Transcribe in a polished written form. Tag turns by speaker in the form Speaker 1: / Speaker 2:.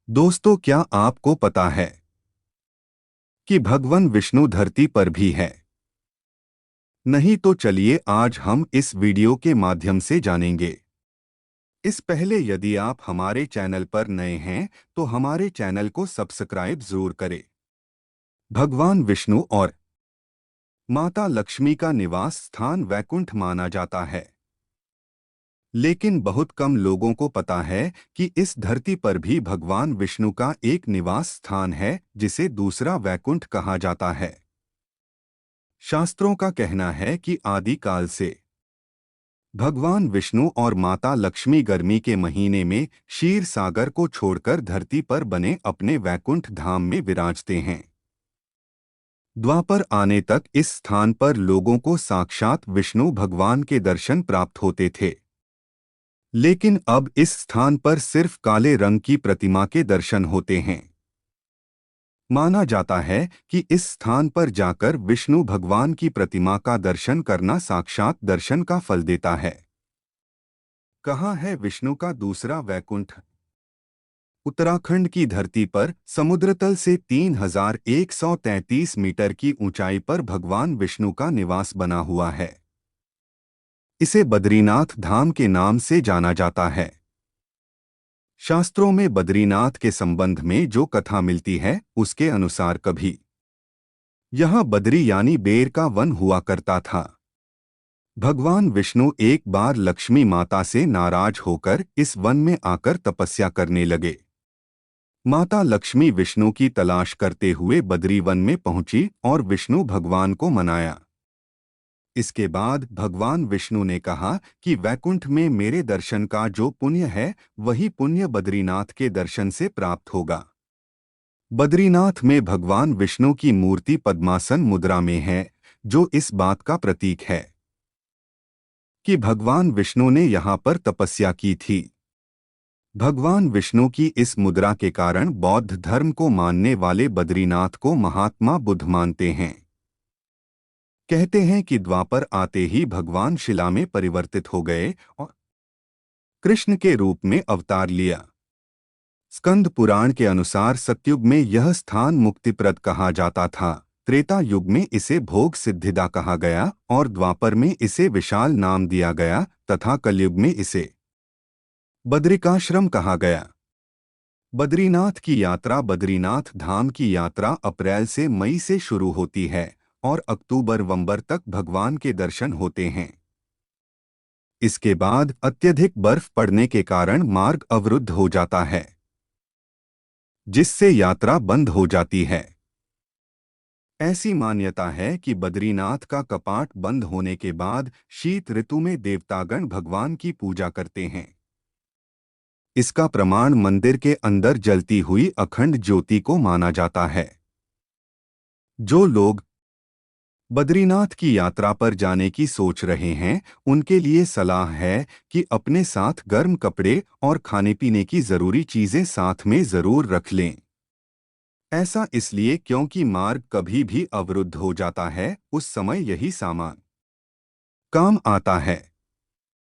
Speaker 1: दोस्तों, क्या आपको पता है कि भगवान विष्णु धरती पर भी है? नहीं तो चलिए आज हम इस वीडियो के माध्यम से जानेंगे। इस पहले यदि आप हमारे चैनल पर नए हैं तो हमारे चैनल को सब्सक्राइब जरूर करें। भगवान विष्णु और माता लक्ष्मी का निवास स्थान वैकुंठ माना जाता है, लेकिन बहुत कम लोगों को पता है कि इस धरती पर भी भगवान विष्णु का एक निवास स्थान है जिसे दूसरा वैकुंठ कहा जाता है। शास्त्रों का कहना है कि आदिकाल से भगवान विष्णु और माता लक्ष्मी गर्मी के महीने में क्षीर सागर को छोड़कर धरती पर बने अपने वैकुंठ धाम में विराजते हैं। द्वापर आने तक इस स्थान पर लोगों को साक्षात विष्णु भगवान के दर्शन प्राप्त होते थे, लेकिन अब इस स्थान पर सिर्फ काले रंग की प्रतिमा के दर्शन होते हैं। माना जाता है कि इस स्थान पर जाकर विष्णु भगवान की प्रतिमा का दर्शन करना साक्षात दर्शन का फल देता है। कहाँ है विष्णु का दूसरा वैकुंठ? उत्तराखंड की धरती पर समुद्र तल से 3133 मीटर की ऊंचाई पर भगवान विष्णु का निवास बना हुआ है। इसे बद्रीनाथ धाम के नाम से जाना जाता है। शास्त्रों में बद्रीनाथ के संबंध में जो कथा मिलती है उसके अनुसार कभी यहाँ बद्री यानी बेर का वन हुआ करता था। भगवान विष्णु एक बार लक्ष्मी माता से नाराज होकर इस वन में आकर तपस्या करने लगे। माता लक्ष्मी विष्णु की तलाश करते हुए बद्री वन में पहुंची और विष्णु भगवान को मनाया। इसके बाद भगवान विष्णु ने कहा कि वैकुंठ में मेरे दर्शन का जो पुण्य है वही पुण्य बद्रीनाथ के दर्शन से प्राप्त होगा। बद्रीनाथ में भगवान विष्णु की मूर्ति पद्मासन मुद्रा में है, जो इस बात का प्रतीक है कि भगवान विष्णु ने यहाँ पर तपस्या की थी। भगवान विष्णु की इस मुद्रा के कारण बौद्ध धर्म को मानने वाले बद्रीनाथ को महात्मा बुद्ध मानते हैं। कहते हैं कि द्वापर आते ही भगवान शिला में परिवर्तित हो गए और कृष्ण के रूप में अवतार लिया। स्कंद पुराण के अनुसार सतयुग में यह स्थान मुक्तिप्रद कहा जाता था, त्रेता युग में इसे भोग सिद्धिदा कहा गया और द्वापर में इसे विशाल नाम दिया गया तथा कलयुग में इसे बद्रिकाश्रम कहा गया। बद्रीनाथ की यात्रा बद्रीनाथ धाम की यात्रा अप्रैल से मई से शुरू होती है और अक्टूबर-नवंबर तक भगवान के दर्शन होते हैं। इसके बाद अत्यधिक बर्फ पड़ने के कारण मार्ग अवरुद्ध हो जाता है, जिससे यात्रा बंद हो जाती है। ऐसी मान्यता है कि बद्रीनाथ का कपाट बंद होने के बाद शीत ऋतु में देवतागण भगवान की पूजा करते हैं। इसका प्रमाण मंदिर के अंदर जलती हुई अखंड ज्योति को माना जाता है। जो लोग बद्रीनाथ की यात्रा पर जाने की सोच रहे हैं उनके लिए सलाह है कि अपने साथ गर्म कपड़े और खाने पीने की जरूरी चीजें साथ में जरूर रख लें। ऐसा इसलिए क्योंकि मार्ग कभी भी अवरुद्ध हो जाता है, उस समय यही सामान काम आता है।